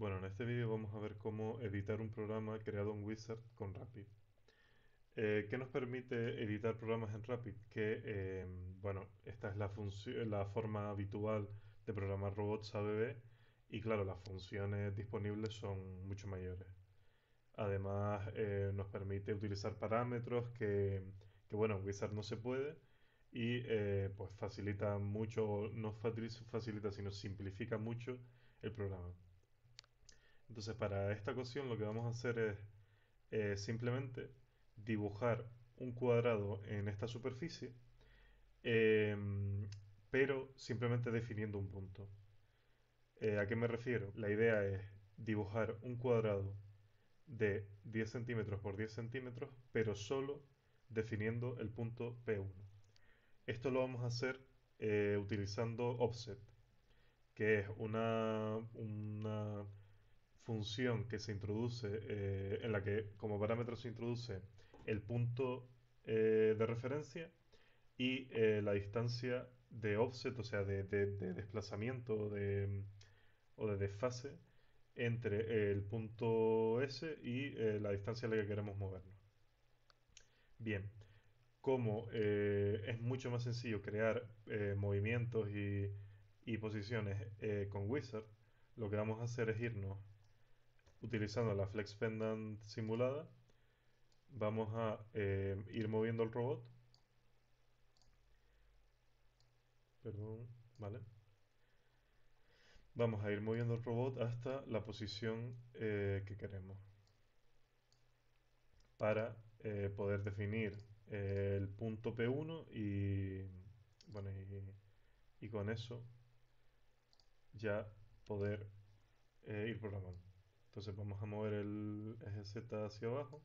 Bueno, en este vídeo vamos a ver cómo editar un programa creado en Wizard con Rapid. ¿Qué nos permite editar programas en Rapid? Bueno, esta es la forma habitual de programar robots ABB y claro, las funciones disponibles son mucho mayores. Además, nos permite utilizar parámetros que, bueno, en Wizard no se puede y pues facilita mucho, no facilita, sino simplifica mucho el programa. Entonces, para esta ocasión lo que vamos a hacer es simplemente dibujar un cuadrado en esta superficie, em, pero simplemente definiendo un punto. ¿A qué me refiero? La idea es dibujar un cuadrado de 10 centímetros por 10 centímetros, pero solo definiendo el punto P1. Esto lo vamos a hacer utilizando offset, que es una función que se introduce, en la que como parámetro se introduce el punto de referencia y la distancia de offset, o sea, de desplazamiento o de desfase entre el punto S y la distancia a la que queremos movernos. Bien, como es mucho más sencillo crear movimientos y posiciones con Wizard, lo que vamos a hacer es irnos utilizando la Flex Pendant simulada. Vamos a ir moviendo el robot. Perdón, ¿vale? Vamos a ir moviendo el robot hasta la posición que queremos para poder definir el punto P1 bueno, y con eso ya poder ir programando. Entonces vamos a mover el eje Z hacia abajo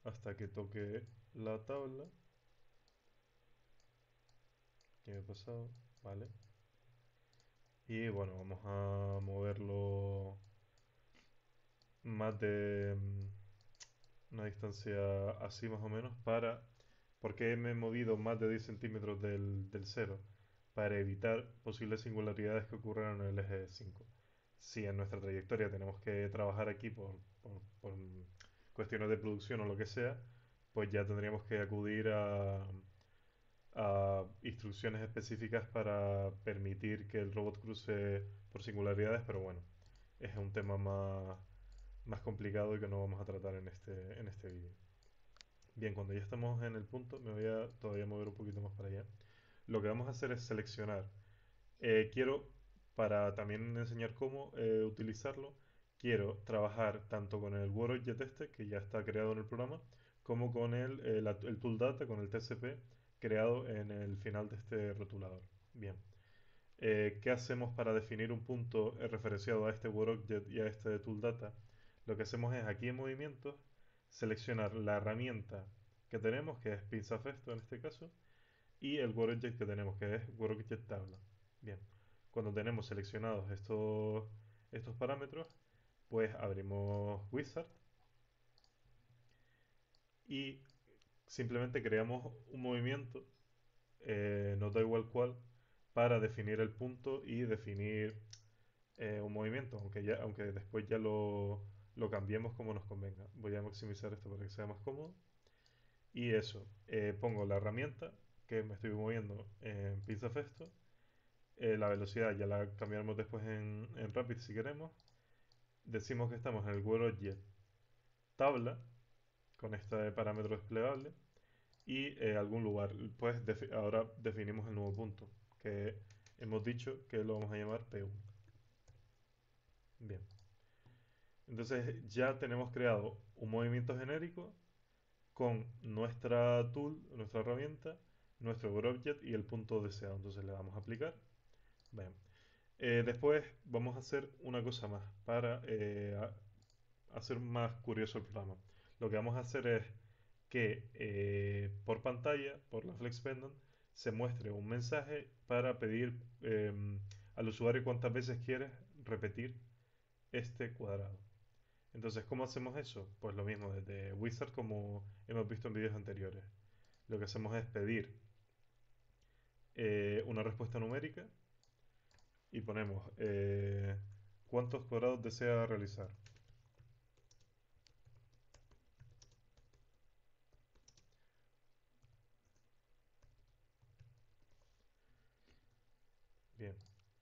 hasta que toque la tabla. ¿Qué me ha pasado? Vale. Y bueno, vamos a moverlo más de una distancia así más o menos porque me he movido más de 10 centímetros del cero para evitar posibles singularidades que ocurran en el eje 5. Si en nuestra trayectoria tenemos que trabajar aquí por cuestiones de producción o lo que sea, pues ya tendríamos que acudir a instrucciones específicas para permitir que el robot cruce por singularidades, pero bueno, es un tema más complicado y que no vamos a tratar en este vídeo. Bien, cuando ya estamos en el punto, me voy a todavía mover un poquito más para allá. Lo que vamos a hacer es seleccionar. Quiero, para también enseñar cómo utilizarlo, quiero trabajar tanto con el WordObject este, que ya está creado en el programa, como con el tool data, con el TCP, creado en el final de este rotulador. Bien. ¿Qué hacemos para definir un punto referenciado a este WordObject y a este tool data? Lo que hacemos es aquí en movimientos seleccionar la herramienta que tenemos, que es PinzaFesto en este caso, y el WordObject que tenemos, que es WordObject tabla. Bien, cuando tenemos seleccionados estos parámetros, pues abrimos Wizard y simplemente creamos un movimiento, nos da igual cuál, para definir el punto y definir un movimiento, aunque después ya lo cambiemos como nos convenga. Voy a maximizar esto para que sea más cómodo. Y eso, pongo la herramienta que me estoy moviendo en PinzaFesto. La velocidad ya la cambiaremos después en Rapid si queremos. Decimos que estamos en el WordObject tabla con este parámetro desplegable y algún lugar. Pues ahora definimos el nuevo punto que hemos dicho que lo vamos a llamar P1. Bien. Entonces ya tenemos creado un movimiento genérico con nuestra tool, nuestra herramienta, nuestro WordObject y el punto deseado. Entonces le damos a aplicar. Bien. Después vamos a hacer una cosa más para hacer más curioso el programa. Lo que vamos a hacer es que por pantalla, por la Flex Pendant, se muestre un mensaje para pedir al usuario cuántas veces quiere repetir este cuadrado. Entonces, ¿cómo hacemos eso? Pues lo mismo desde Wizard como hemos visto en vídeos anteriores. Lo que hacemos es pedir una respuesta numérica y ponemos ¿Cuántos cuadrados desea realizar? Bien.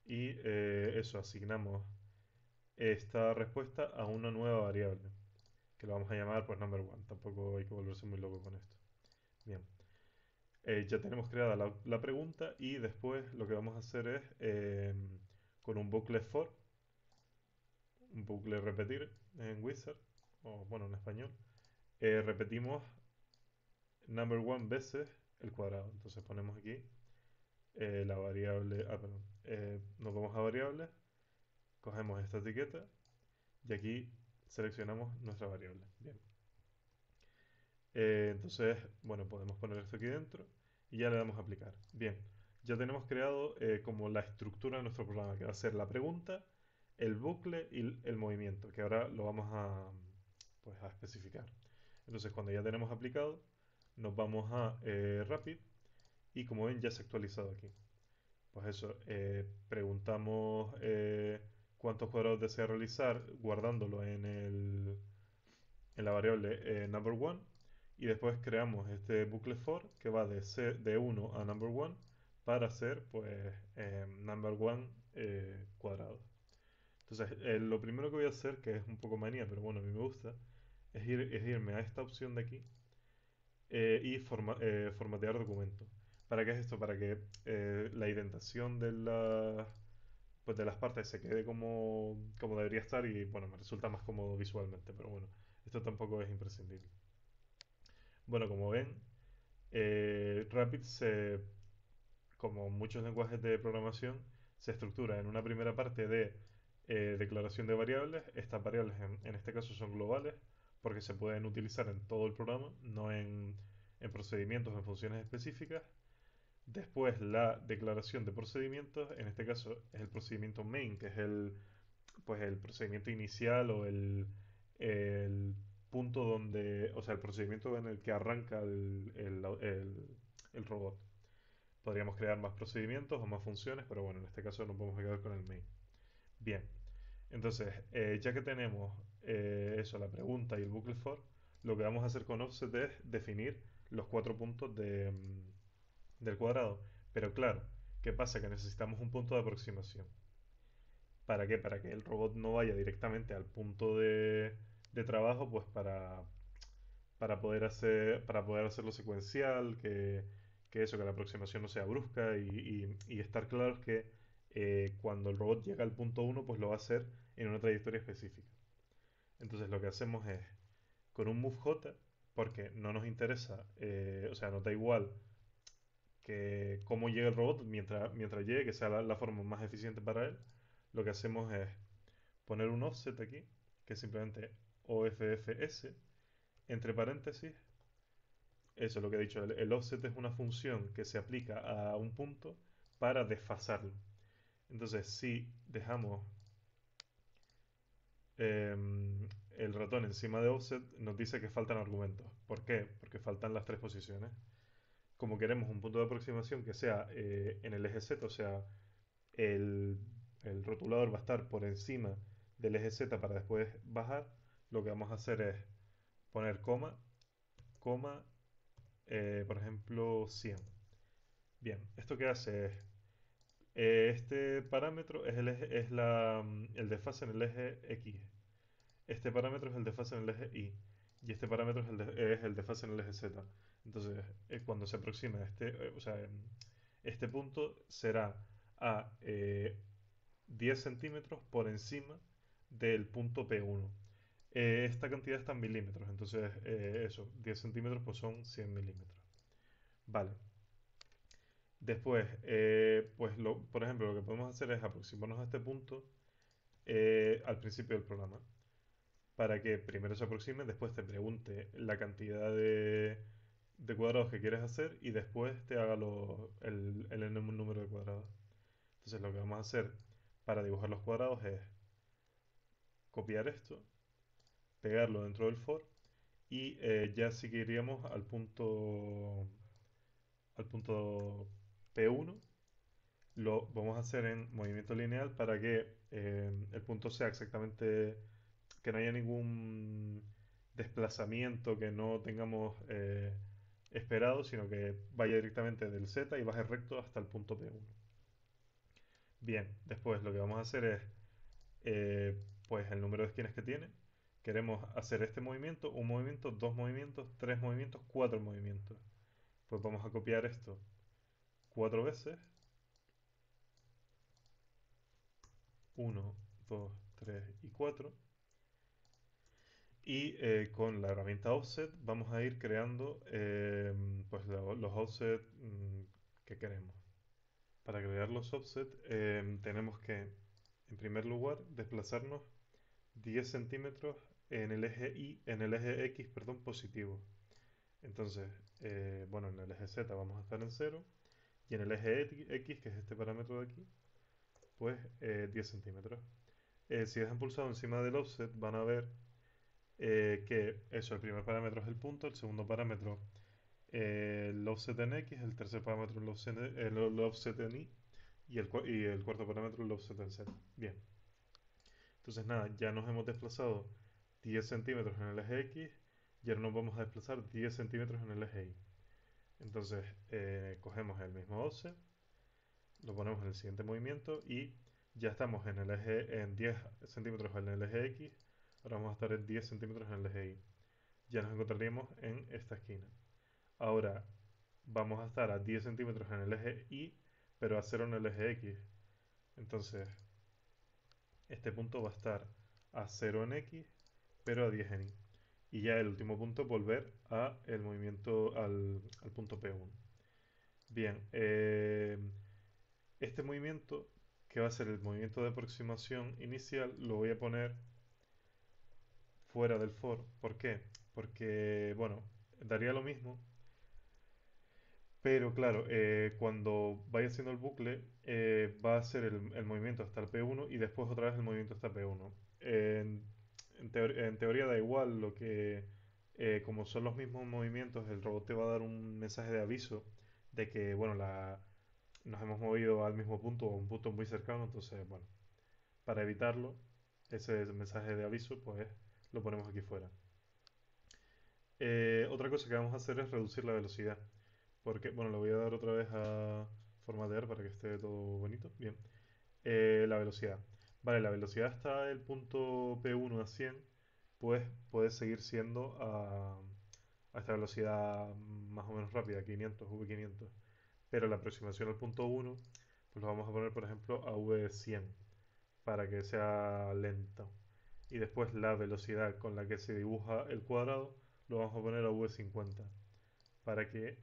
Y eso, asignamos esta respuesta a una nueva variable, que lo vamos a llamar pues number one. Tampoco hay que volverse muy loco con esto. Bien. Ya tenemos creada la pregunta y después lo que vamos a hacer es con un bucle for, un bucle repetir en Wizard, o bueno, en español, repetimos number one veces el cuadrado. Entonces ponemos aquí la variable, perdón, nos vamos a variables, cogemos esta etiqueta y aquí seleccionamos nuestra variable. Bien. Entonces, bueno, podemos poner esto aquí dentro y ya le damos a aplicar. Bien, ya tenemos creado como la estructura de nuestro programa, que va a ser la pregunta, el bucle y el movimiento, que ahora lo vamos a, pues, a especificar. Entonces, cuando ya tenemos aplicado, nos vamos a Rapid y como ven ya se ha actualizado aquí. Pues eso, preguntamos cuántos cuadrados desea realizar guardándolo en la variable number one y después creamos este bucle for que va de 1 a number one para hacer pues number one cuadrado. Entonces, lo primero que voy a hacer, que es un poco manía, pero bueno, a mí me gusta, es irme a esta opción de aquí y formatear documento. ¿Para qué es esto? Para que la indentación pues de las partes se quede como debería estar y bueno, me resulta más cómodo visualmente, pero bueno, esto tampoco es imprescindible. Bueno, como ven, Rapid como muchos lenguajes de programación, se estructura en una primera parte de declaración de variables. Estas variables en este caso son globales porque se pueden utilizar en todo el programa, no en procedimientos o en funciones específicas. Después la declaración de procedimientos, en este caso es el procedimiento main, que es pues el procedimiento inicial o el punto donde, o sea, el procedimiento en el que arranca el robot. Podríamos crear más procedimientos o más funciones, pero bueno, en este caso nos vamos a quedar con el main. Bien, entonces, ya que tenemos eso, la pregunta y el bucle for, lo que vamos a hacer con offset es definir los cuatro puntos del cuadrado. Pero claro, ¿qué pasa? Que necesitamos un punto de aproximación. ¿Para qué? Para que el robot no vaya directamente al punto de trabajo, pues para poder hacerlo secuencial, que eso, que la aproximación no sea brusca y estar claros que cuando el robot llega al punto uno pues lo va a hacer en una trayectoria específica. Entonces lo que hacemos es, con un move j, porque no nos interesa, o sea, nos da igual que cómo llega el robot mientras llegue, que sea la forma más eficiente para él, lo que hacemos es poner un offset aquí, que es simplemente OFFS, entre paréntesis. Eso es lo que he dicho. El offset es una función que se aplica a un punto para desfasarlo. Entonces, si dejamos el ratón encima de offset, nos dice que faltan argumentos. ¿Por qué? Porque faltan las tres posiciones. Como queremos un punto de aproximación que sea en el eje Z, o sea, el, el rotulador va a estar por encima del eje Z para después bajar, lo que vamos a hacer es poner coma, coma, por ejemplo, 100. Bien, esto que hace es, este parámetro es el desfase en el eje X. Este parámetro es el desfase en el eje Y. Y este parámetro es el desfase en el eje Z. Entonces, cuando se aproxime a o sea, este punto será a 10 centímetros por encima del punto P1. Esta cantidad está en milímetros, entonces eso, 10 centímetros pues son 100 milímetros. Vale. Después, pues por ejemplo, lo que podemos hacer es aproximarnos a este punto al principio del programa, para que primero se aproxime, después te pregunte la cantidad de cuadrados que quieres hacer y después te haga el número de cuadrados. Entonces lo que vamos a hacer para dibujar los cuadrados es copiar esto, pegarlo dentro del for y ya si queríamos al punto P1 lo vamos a hacer en movimiento lineal para que el punto sea exactamente, que no haya ningún desplazamiento que no tengamos esperado, sino que vaya directamente del Z y baje recto hasta el punto P1. Bien, después lo que vamos a hacer es pues el número de esquinas que tiene. Queremos hacer este movimiento, un movimiento, dos movimientos, tres movimientos, cuatro movimientos. Pues vamos a copiar esto cuatro veces. Uno, 2, 3 y 4. Y con la herramienta offset vamos a ir creando pues los offset que queremos. Para crear los offset tenemos que, en primer lugar, desplazarnos 10 centímetros en el eje Y, en el eje X, perdón, positivo. Entonces, bueno, en el eje Z vamos a estar en cero y en el eje X, que es este parámetro de aquí, pues 10 centímetros. Si dejan pulsado encima del offset van a ver que eso, el primer parámetro es el punto, el segundo parámetro el offset en X, el tercer parámetro el offset en Y y el cuarto parámetro el offset en Z. Bien, entonces nada, ya nos hemos desplazado 10 centímetros en el eje X y ahora nos vamos a desplazar 10 centímetros en el eje Y. Entonces cogemos el mismo offset, lo ponemos en el siguiente movimiento y ya estamos en el eje en 10 centímetros en el eje X, ahora vamos a estar en 10 centímetros en el eje Y. Ya nos encontraríamos en esta esquina. Ahora vamos a estar a 10 centímetros en el eje Y, pero a cero en el eje X. Entonces, este punto va a estar a cero en X, pero a 10 en Y. Y ya el último punto, volver a el movimiento al punto P1. Bien, este movimiento, que va a ser el movimiento de aproximación inicial, lo voy a poner fuera del for. ¿Por qué? Porque, bueno, daría lo mismo. Pero claro, cuando vaya haciendo el bucle, va a hacer el movimiento hasta el P1 y después otra vez el movimiento hasta P1. En teoría da igual lo que, como son los mismos movimientos, el robot te va a dar un mensaje de aviso de que, bueno, nos hemos movido al mismo punto o a un punto muy cercano. Entonces, bueno, para evitarlo, ese mensaje de aviso, pues lo ponemos aquí fuera. Otra cosa que vamos a hacer es reducir la velocidad. Porque, bueno, lo voy a dar otra vez a formatear para que esté todo bonito. Bien. La velocidad. Vale, la velocidad hasta el punto P1 a 100, pues puede seguir siendo a esta velocidad más o menos rápida, 500, V500. Pero la aproximación al punto 1, pues lo vamos a poner, por ejemplo, a V100 para que sea lento. Y después la velocidad con la que se dibuja el cuadrado, lo vamos a poner a V50 para que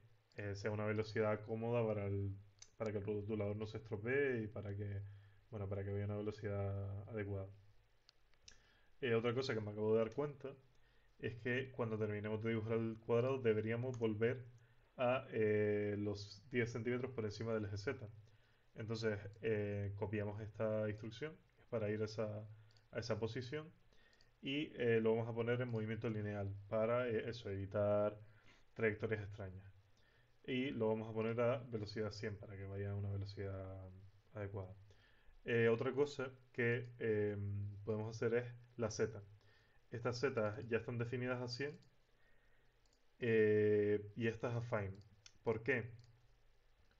sea una velocidad cómoda para que el rotulador no se estropee y para que, bueno, para que vaya a una velocidad adecuada. Otra cosa que me acabo de dar cuenta es que cuando terminemos de dibujar el cuadrado deberíamos volver a los 10 centímetros por encima del eje Z. Entonces copiamos esta instrucción, que es para ir a esa posición, y lo vamos a poner en movimiento lineal para eso, evitar trayectorias extrañas. Y lo vamos a poner a velocidad 100 para que vaya a una velocidad adecuada. Otra cosa que podemos hacer es la Z. Estas Z ya están definidas a 100 y estas a fine. ¿Por qué?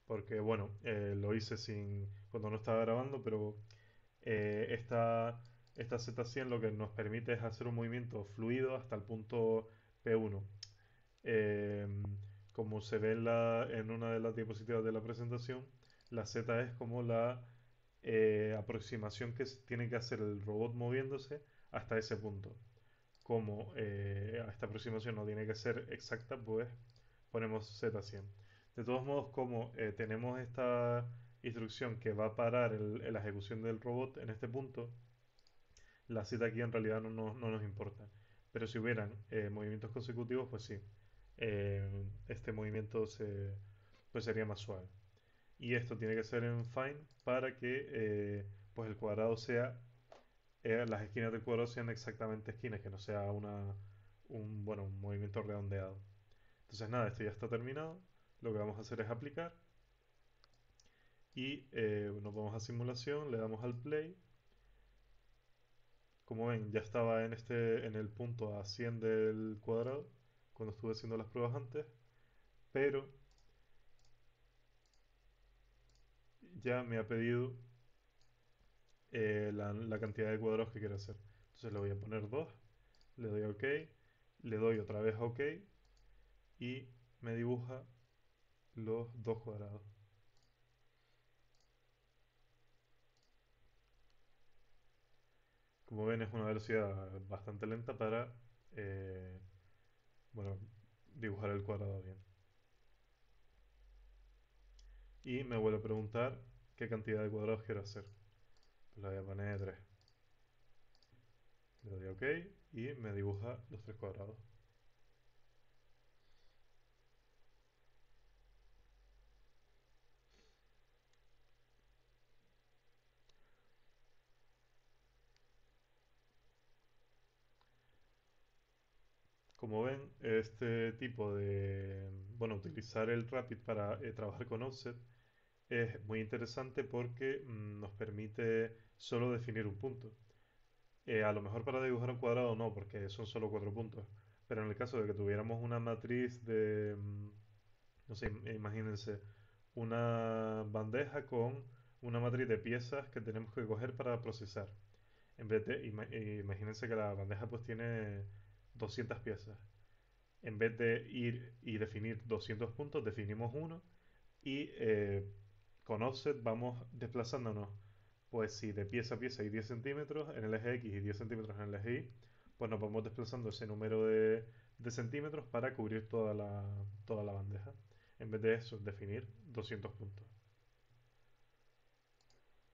Porque, bueno, lo hice cuando no estaba grabando, pero esta Z100 lo que nos permite es hacer un movimiento fluido hasta el punto P1. Eh, Como se ve en una de las diapositivas de la presentación, la Z es como la aproximación que tiene que hacer el robot moviéndose hasta ese punto. Como esta aproximación no tiene que ser exacta, pues ponemos Z100. De todos modos, como tenemos esta instrucción que va a parar la ejecución del robot en este punto, la Z aquí en realidad no nos importa. Pero si hubieran movimientos consecutivos, pues sí, este movimiento pues sería más suave. Y esto tiene que ser en fine para que pues el cuadrado sea, las esquinas del cuadrado sean exactamente esquinas, que no sea bueno, un movimiento redondeado. Entonces nada, esto ya está terminado. Lo que vamos a hacer es aplicar y nos vamos a simulación, le damos al play Como ven, ya estaba en el punto a 100 del cuadrado cuando estuve haciendo las pruebas antes, pero ya me ha pedido la cantidad de cuadrados que quiero hacer. Entonces le voy a poner 2, le doy a OK, le doy otra vez a OK y me dibuja los 2 cuadrados. Como ven, es una velocidad bastante lenta para eh, bueno, dibujar el cuadrado bien. Y me vuelve a preguntar qué cantidad de cuadrados quiero hacer. Pues le voy a poner 3. Le doy a OK y me dibuja los 3 cuadrados. Como ven, este tipo de, bueno, utilizar el Rapid para trabajar con offset es muy interesante porque nos permite solo definir un punto. A lo mejor para dibujar un cuadrado no, porque son solo 4 puntos. Pero en el caso de que tuviéramos una matriz de, no sé, imagínense, una bandeja con una matriz de piezas que tenemos que coger para procesar. En vez de, imagínense que la bandeja pues tiene 200 piezas. En vez de ir y definir 200 puntos, definimos uno y con offset vamos desplazándonos. Pues si de pieza a pieza hay 10 centímetros en el eje X y 10 centímetros en el eje Y, pues nos vamos desplazando ese número de centímetros para cubrir toda la bandeja. En vez de eso, definir 200 puntos.